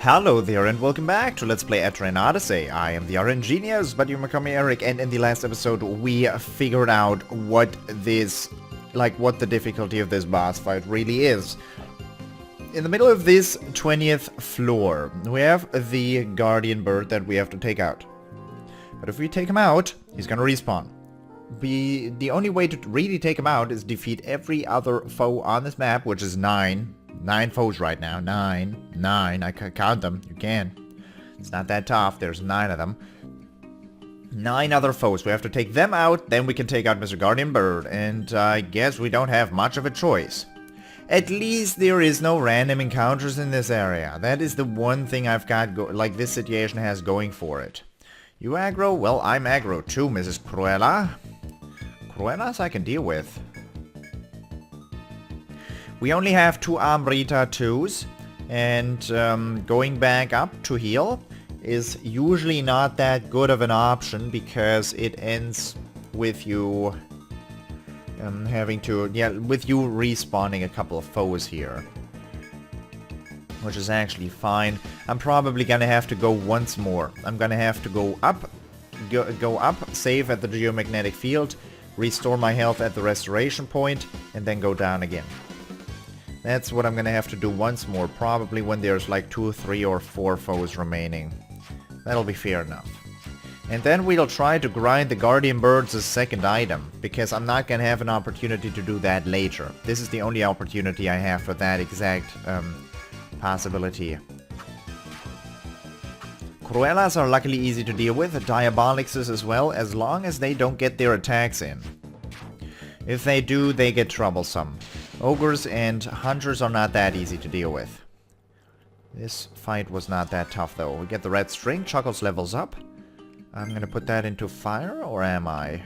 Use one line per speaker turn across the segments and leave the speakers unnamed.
Hello there and welcome back to Let's Play Etrian Odyssey. I am the RNGenius, but you may call me Eric, and in the last episode we figured out what the difficulty of this boss fight really is. In the middle of this 20th floor, we have the guardian bird that we have to take out. But if we take him out, he's gonna respawn. The only way to really take him out is defeat every other foe on this map, which is 9. 9 foes right now. 9. I can count them. You can. It's not that tough. There's 9 of them. 9 other foes. We have to take them out, then we can take out Mr. Guardian Bird. And I guess we don't have much of a choice. At least there is no random encounters in this area. That is the one thing I've got this situation has going for it. You aggro? Well, I'm aggro too, Mrs. Cruella. Cruellas I can deal with. We only have 2 Amrita 2s, and going back up to heal is usually not that good of an option because it ends with you with you respawning a couple of foes here. Which is actually fine. I'm probably gonna have to go once more. I'm gonna have to go up, save at the geomagnetic field, restore my health at the restoration point, and then go down again. That's what I'm gonna have to do once more, probably when there's like 2, 3, or 4 foes remaining. That'll be fair enough. And then we'll try to grind the Guardian Birds as second item, because I'm not gonna have an opportunity to do that later. This is the only opportunity I have for that exact possibility. Cruellas are luckily easy to deal with, Diabolixes as well, as long as they don't get their attacks in. If they do, they get troublesome. Ogres and hunters are not that easy to deal with. This fight was not that tough though. We get the red string, Chuckles levels up. I'm gonna put that into fire, or am I?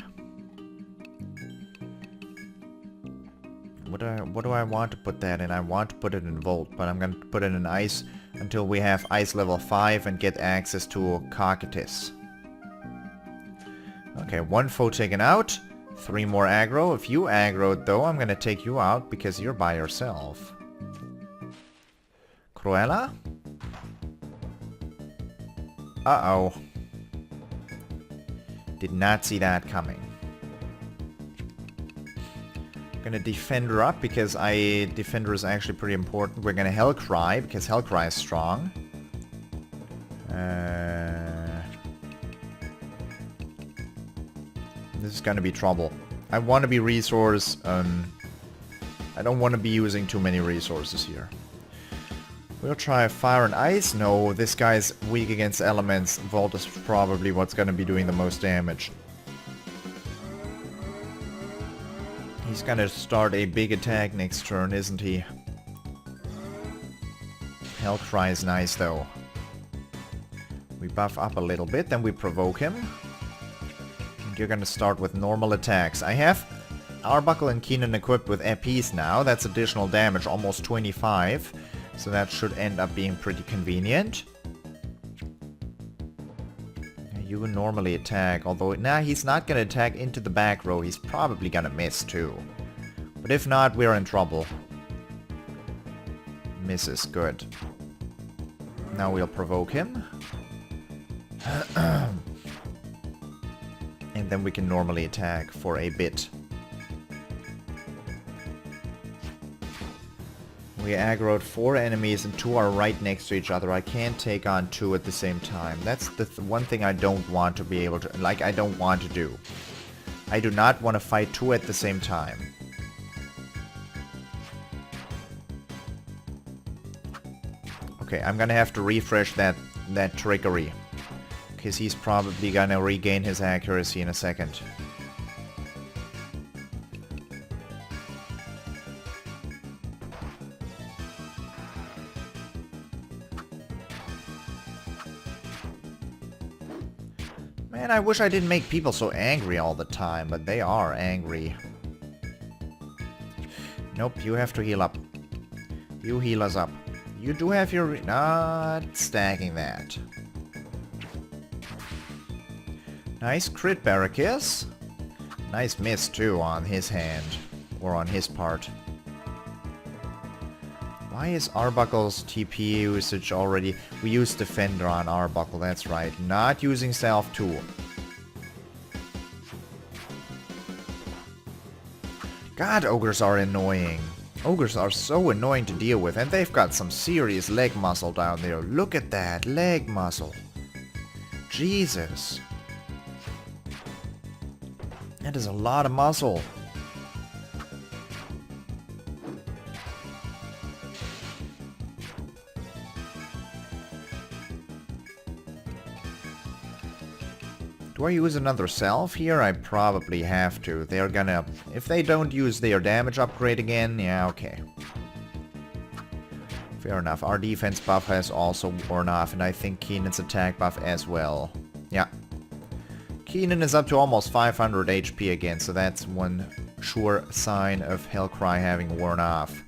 What do I want to put that in? I want to put it in Volt, but I'm gonna put it in ice until we have ice level 5 and get access to Cocytus. Okay, 1 foe taken out. 3 more aggro. If you aggroed though, I'm gonna take you out because you're by yourself. Cruella? Uh-oh. Did not see that coming. Gonna defend her up because defender is actually pretty important. We're gonna Hellcry because Hellcry is strong. This is gonna be trouble. I want to be resource. I don't want to be using too many resources here. We'll try fire and ice. No, this guy's weak against elements. Volt is probably what's gonna be doing the most damage. He's gonna start a big attack next turn, isn't he? Hellcry is nice though. We buff up a little bit, then we provoke him. And you're gonna start with normal attacks. I have Arbuckle and Keenan equipped with EPs now. That's additional damage, almost 25. So that should end up being pretty convenient. You can normally attack, although now he's not gonna attack into the back row. He's probably gonna miss too. But if not, we're in trouble. Misses, good. Now we'll provoke him. And then we can normally attack for a bit. We aggroed 4 enemies and 2 are right next to each other. I can't take on 2 at the same time. That's the one thing I don't want to be able to... I don't want to do. I do not want to fight 2 at the same time. Okay, I'm gonna have to refresh that trickery. Because he's probably gonna regain his accuracy in a second. Man, I wish I didn't make people so angry all the time, but they are angry. Nope, you have to heal up. You heal us up. You do have your... not stacking that. Nice crit Barracus. Nice miss too on his hand. Or on his part. Why is Arbuckle's TP usage already... We used Defender on Arbuckle, that's right. Not using Self Tool. God, ogres are annoying. Ogres are so annoying to deal with, and they've got some serious leg muscle down there. Look at that, leg muscle. Jesus. That is a lot of muscle. Do I use another self here? I probably have to. They're gonna... If they don't use their damage upgrade again, yeah, okay. Fair enough. Our defense buff has also worn off, and I think Keenan's attack buff as well. Yeah. Keenan is up to almost 500 HP again, so that's one sure sign of Hellcry having worn off.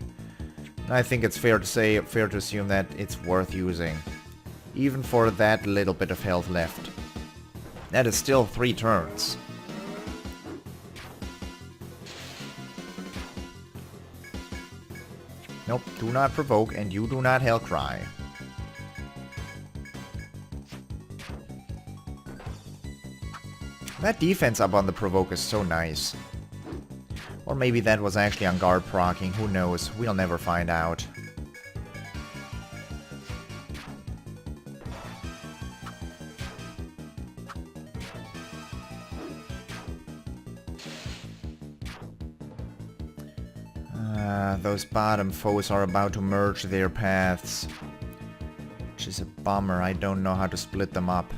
And I think it's fair to assume that it's worth using. Even for that little bit of health left. That is still 3 turns. Nope, do not provoke, and you do not Hellcry. That defense up on the provoke is so nice. Or maybe that was actually on guard proccing, who knows, we'll never find out. Those bottom foes are about to merge their paths. Which is a bummer, I don't know how to split them up.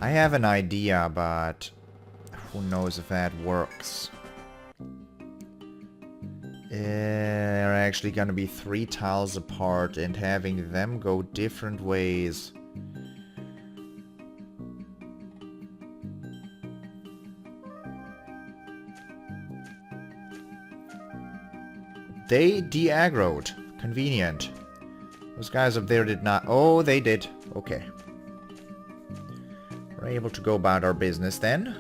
I have an idea, but who knows if that works. They're actually gonna be 3 tiles apart, and having them go different ways. They de-aggroed. Convenient. Those guys up there did not... Oh, they did. Okay. We're able to go about our business then.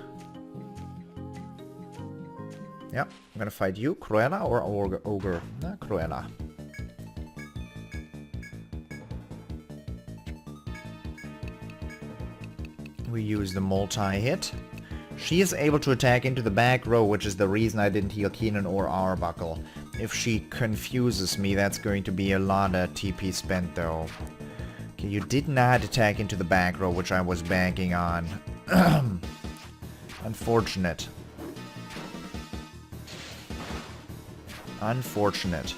Yep, I'm gonna fight you. Cruella or Ogre? Nah, Cruella. We use the multi-hit. She is able to attack into the back row, which is the reason I didn't heal Keenan or Arbuckle. If she confuses me, that's going to be a lot of TP spent though. Okay, you did not attack into the back row, which I was banking on. Unfortunate. Unfortunate.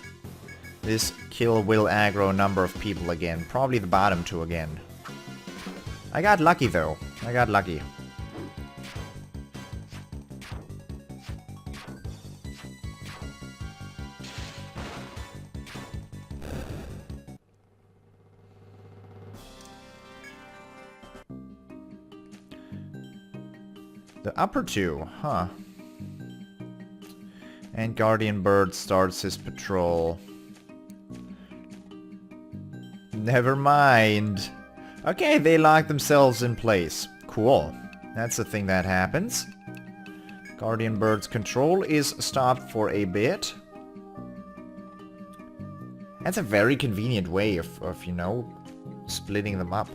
This kill will aggro a number of people again. Probably the bottom 2 again. I got lucky though. I got lucky. The upper 2, huh. And Guardian Bird starts his patrol. Never mind. Okay, they lock themselves in place. Cool. That's the thing that happens. Guardian Bird's control is stopped for a bit. That's a very convenient way of you know, splitting them up.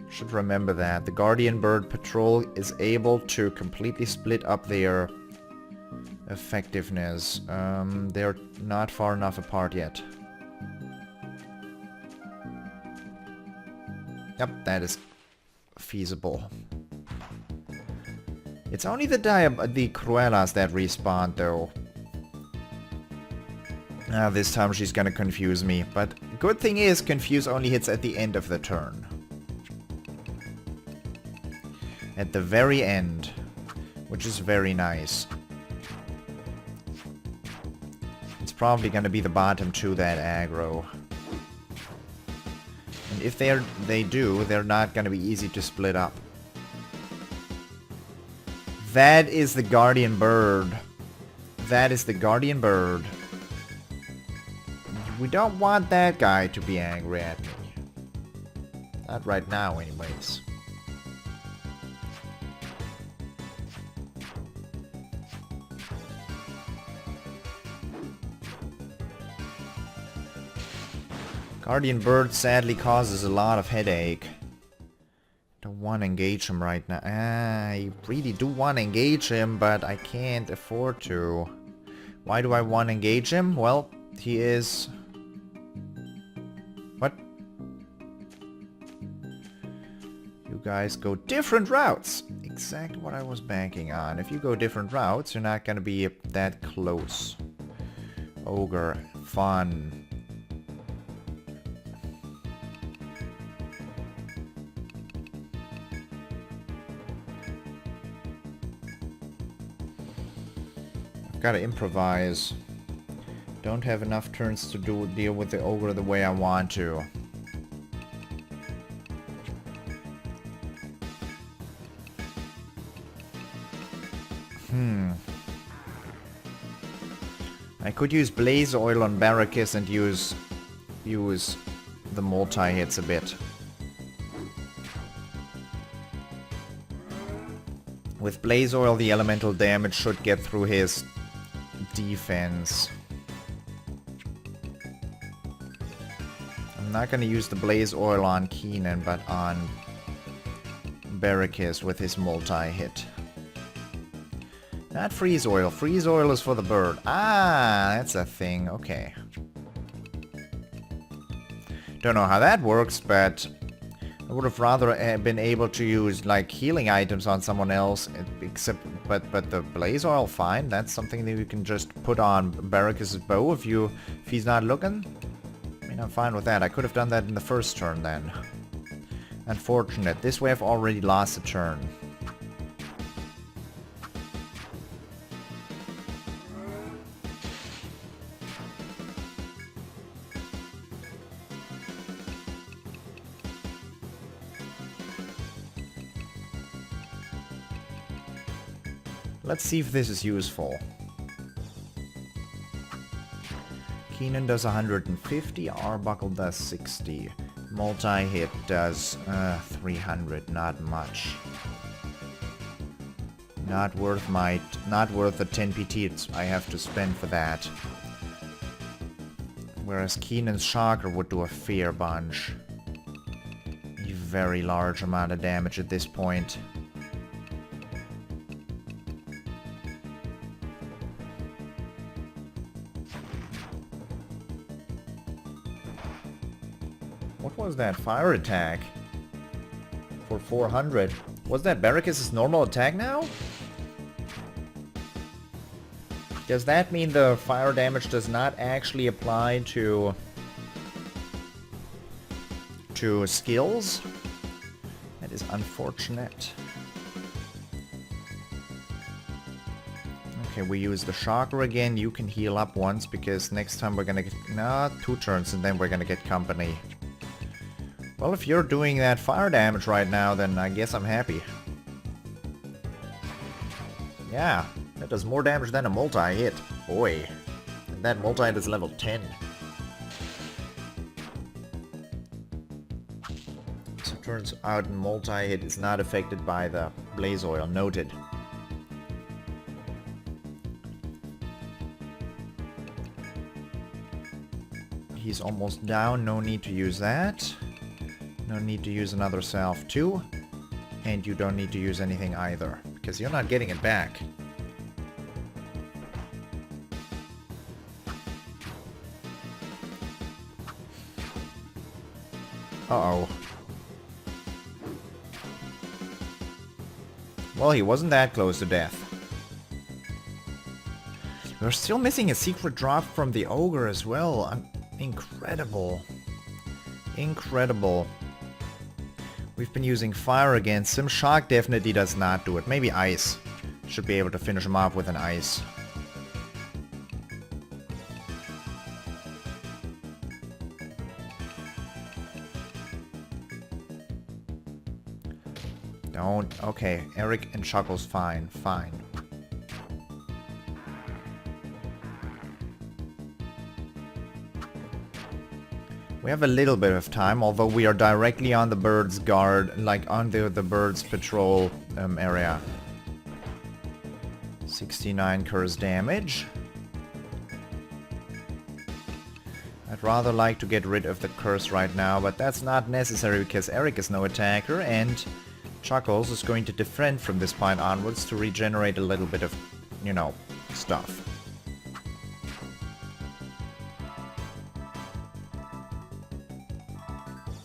Should remember that. The Guardian Bird patrol is able to completely split up their effectiveness. They're not far enough apart yet. Yep, that is feasible. It's only the Cruellas that respawn though. This time she's gonna confuse me, but good thing is confuse only hits at the end of the turn. At the very end, which is very nice. It's probably gonna be the bottom 2 that aggro. And if they do, they're not gonna be easy to split up. That is the Guardian Bird. That is the Guardian Bird. We don't want that guy to be angry at me. Not right now, anyways. Guardian Bird sadly causes a lot of headache. Don't want to engage him right now. I really do want to engage him, but I can't afford to. Why do I want to engage him? Well, he is... What? You guys go different routes. Exactly what I was banking on. If you go different routes, you're not gonna be that close. Ogre. Fun. Gotta improvise. Don't have enough turns to deal with the ogre the way I want to. I could use Blaze Oil on Barracus and use the multi-hits a bit. With Blaze Oil, the elemental damage should get through his defense. I'm not gonna use the Blaze Oil on Keenan, but on Barracus with his multi-hit. Not Freeze Oil. Freeze Oil is for the bird. Ah, that's a thing. Okay. Don't know how that works, but I would have rather been able to use like healing items on someone else, but the Blaze Oil, fine. That's something that you can just put on Barracus' bow if he's not looking. I mean, I'm fine with that. I could have done that in the first turn then. Unfortunate. This way I've already lost a turn. Let's see if this is useful. Keenan does 150, Arbuckle does 60. Multi-hit does 300, not much. Not worth the 10 PT I have to spend for that. Whereas Keenan's Shocker would do a fair bunch. A very large amount of damage at this point. What was that fire attack? For 400. Was that Barracus' normal attack now? Does that mean the fire damage does not actually apply to skills? That is unfortunate. Okay, we use the Shocker again. You can heal up once because next time we're gonna get... No, 2 turns and then we're gonna get company. Well, if you're doing that fire damage right now, then I guess I'm happy. Yeah, that does more damage than a multi-hit. Boy. And that multi-hit is level 10. So it turns out multi-hit is not affected by the Blaze Oil. Noted. He's almost down, no need to use that. No need to use another salve too. And you don't need to use anything either, because you're not getting it back. Uh-oh. Well, he wasn't that close to death. We're still missing a secret drop from the Ogre as well. Incredible. Incredible. We've been using fire against him. Shock definitely does not do it. Maybe ice. Should be able to finish him off with an ice. Don't. Okay, Eric and Chuckles, fine, fine. We have a little bit of time, although we are directly on the bird's guard, like on the bird's patrol area. 69 curse damage. I I'd rather like to get rid of the curse right now, but that's not necessary because Eric is no attacker and Chuckles is going to defend from this point onwards to regenerate a little bit of, you know, stuff.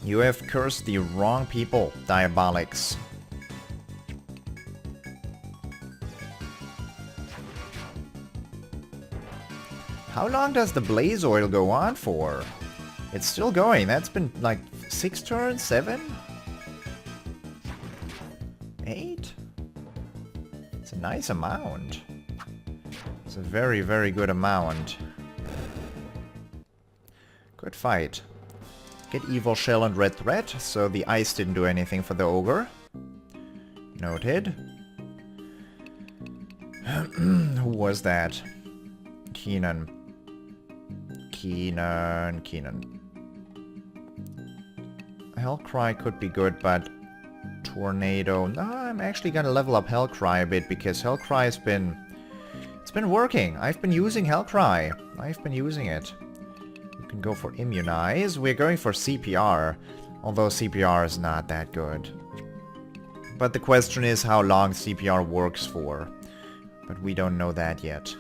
You have cursed the wrong people, Diabolics. How long does the blaze oil go on for? It's still going. That's been like 6 turns? 7? 8? It's a nice amount. It's a very, very good amount. Good fight. Get Evil Shell and Red Thread, so the ice didn't do anything for the ogre. Noted. Who was that? Keenan. Hellcry could be good, but Tornado. No, I'm actually gonna level up Hellcry a bit because Hellcry has been... It's been working. I've been using Hellcry. I've been using it. You can go for Immunize. We're going for CPR, although CPR is not that good. But the question is how long CPR works for. But we don't know that yet.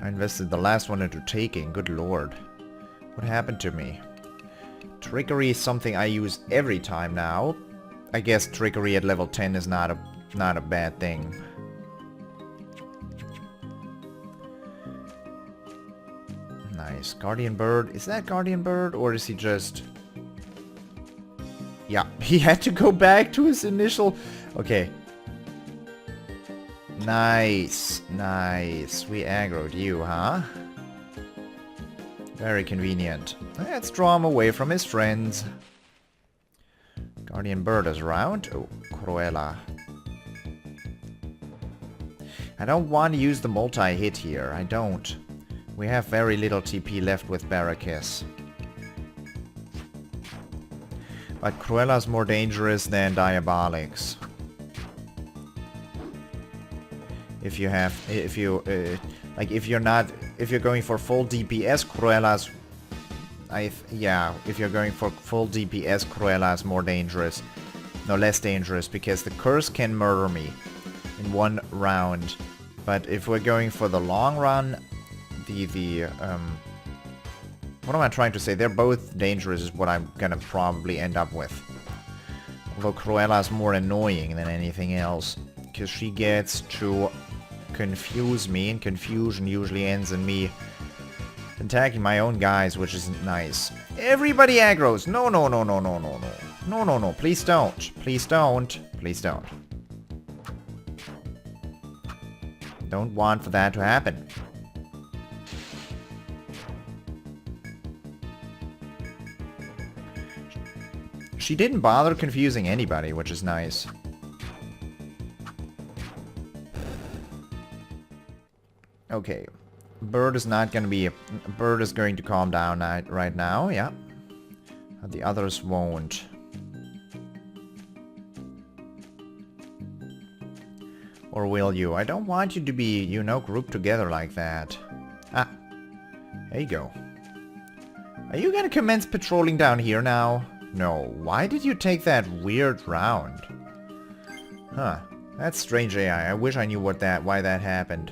I invested the last one into taking, good lord. What happened to me? Trickery is something I use every time now. I guess trickery at level 10 is not a bad thing. Nice. Guardian Bird. Is that Guardian Bird or is he just... Yeah, he had to go back to his initial... Okay. Nice, nice. We aggroed you, huh? Very convenient. Let's draw him away from his friends. Guardian Bird is around. Oh, Cruella. I don't want to use the multi-hit here. I don't. We have very little TP left with Barracus. But Cruella's more dangerous than Diabolics. If you're going for full DPS, Cruella's... if you're going for full DPS, Cruella's more dangerous. No, less dangerous, because the curse can murder me in one round. But if we're going for the long run, what am I trying to say? They're both dangerous is what I'm gonna probably end up with. Although Cruella's more annoying than anything else, because she gets to confuse me, and confusion usually ends in me attacking my own guys, which isn't nice. Everybody aggros! No, no, no, no, no, no, no. No, no, no, please don't. Please don't. Please don't. Don't want for that to happen. She didn't bother confusing anybody, which is nice. Okay. Bird is not gonna be... Bird is going to calm down right now, yeah. The others won't. Or will you? I don't want you to be, you know, grouped together like that. Ah. There you go. Are you gonna commence patrolling down here now? No. Why did you take that weird round? Huh. That's strange AI. I wish I knew why that happened.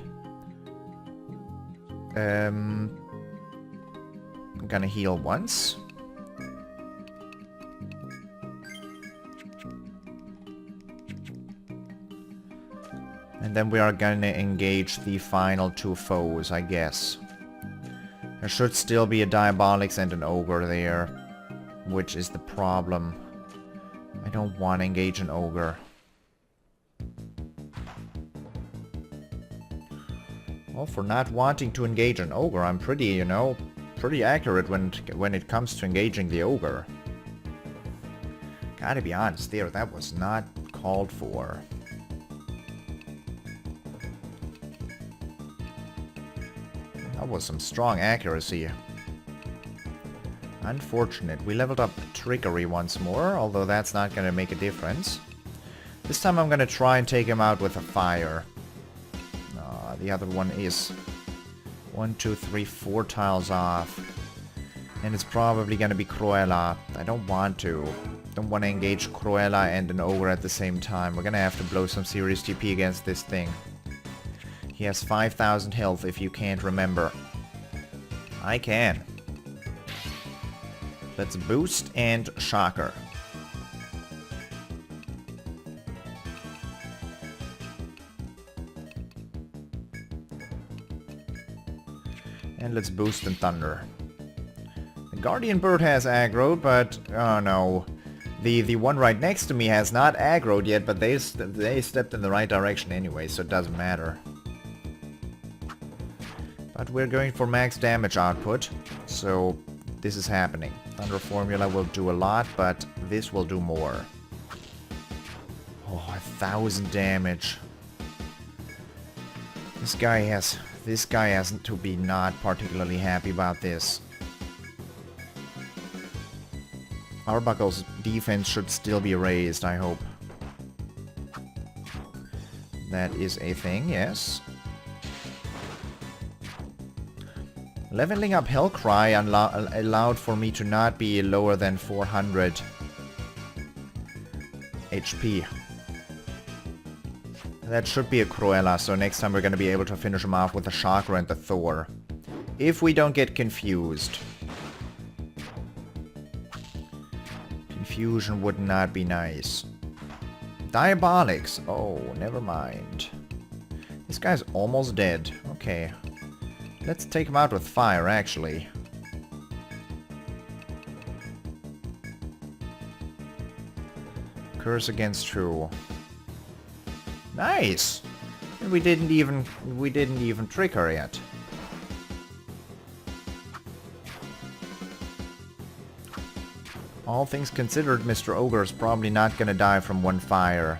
I'm gonna heal once. And then we are gonna engage the final two foes, I guess. There should still be a Diabolics and an Ogre there, which is the problem. I don't want to engage an Ogre. Well, for not wanting to engage an Ogre, I'm pretty, you know, pretty accurate when it comes to engaging the Ogre. Gotta be honest there, that was not called for. That was some strong accuracy. Unfortunate. We leveled up Trickery once more, although that's not gonna make a difference. This time I'm gonna try and take him out with a fire. The other one is 1, 2, 3, 4 tiles off. And it's probably gonna be Cruella. I don't want to. Don't want to engage Cruella and an ogre at the same time. We're gonna have to blow some serious TP against this thing. He has 5,000 health if you can't remember. I can. Let's boost and shocker. And let's boost and thunder. The guardian bird has aggroed, but oh no. The one right next to me has not aggroed yet, but they stepped in the right direction anyway, so it doesn't matter. But we're going for max damage output, so this is happening. Thunder Formula will do a lot, but this will do more. Oh, 1,000 damage. This guy has to be not particularly happy about this. Arbuckle's defense should still be raised, I hope. That is a thing, yes. Leveling up Hellcry allowed for me to not be lower than 400 HP. That should be a Cruella, so next time we're gonna be able to finish him off with the Chakra and the Thor. If we don't get confused. Confusion would not be nice. Diabolics. Oh, never mind. This guy's almost dead. Okay. Let's take him out with fire, actually. Curse against true. Nice! And we didn't even trick her yet. All things considered, Mr. Ogre's probably not gonna die from one fire.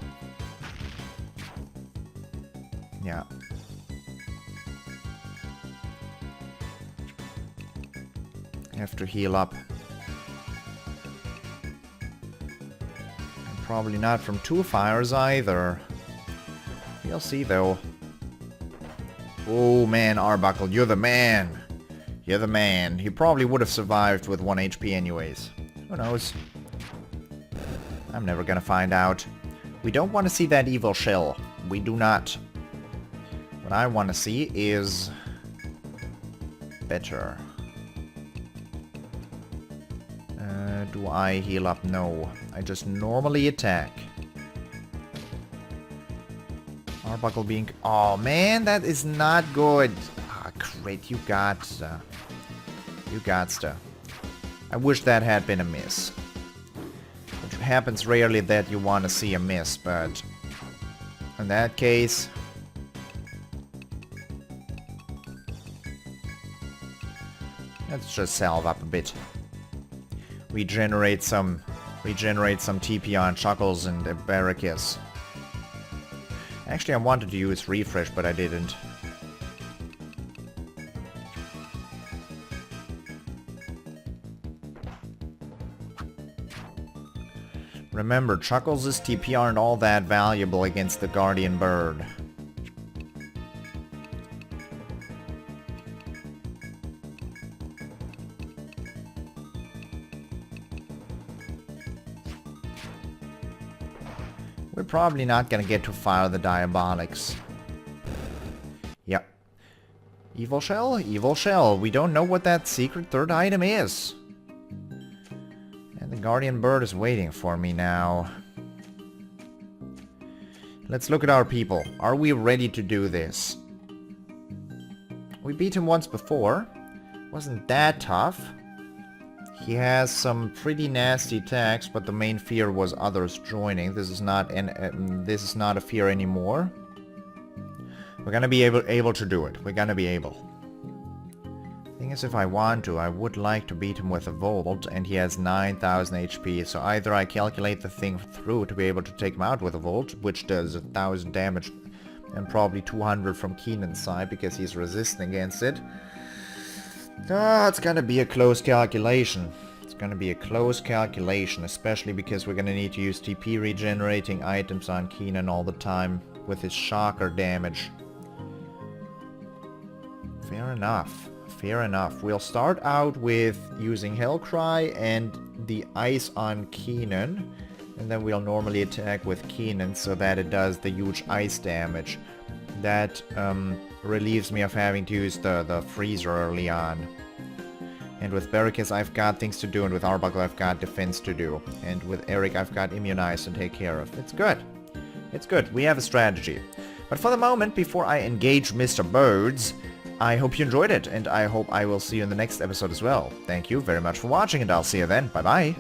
Yeah. Have to heal up. And probably not from 2 fires either. We'll see though. Oh man, Arbuckle, you're the man. You're the man. He probably would have survived with 1 HP anyways. Who knows? I'm never gonna find out. We don't want to see that evil shell. We do not. What I want to see is better. Do I heal up? No. I just normally attack. Arbuckle being... Oh man, that is not good. Ah, great, you gotsta. You gotsta. I wish that had been a miss. It happens rarely that you want to see a miss, but... in that case... let's just salve up a bit. Regenerate some TP on Chuckles and Barracus. Actually, I wanted to use Refresh, but I didn't. Remember, Chuckles' TP aren't all that valuable against the Guardian Bird. We're probably not gonna get to fire the Diabolics. Yep. Evil Shell? Evil Shell. We don't know what that secret third item is. And the Guardian Bird is waiting for me now. Let's look at our people. Are we ready to do this? We beat him once before. Wasn't that tough. He has some pretty nasty attacks, but the main fear was others joining. This is not a fear anymore. We're gonna be able to do it. We're gonna be able. Thing is, if I want to, I would like to beat him with a Volt, and he has 9,000 HP, so either I calculate the thing through to be able to take him out with a Volt, which does 1,000 damage, and probably 200 from Keenan's side, because he's resistant against it. It's gonna be a close calculation. It's gonna be a close calculation, especially because we're gonna need to use TP regenerating items on Keenan all the time with his shocker damage. Fair enough. Fair enough. We'll start out with using Hellcry and the ice on Keenan, and then we'll normally attack with Keenan so that it does the huge ice damage. That relieves me of having to use the freezer early on. And with Bericus I've got things to do, and with Arbuckle I've got defense to do. And with Eric I've got Immunize to take care of. It's good. It's good. We have a strategy. But for the moment, before I engage Mr. Birds, I hope you enjoyed it, and I hope I will see you in the next episode as well. Thank you very much for watching, and I'll see you then. Bye-bye.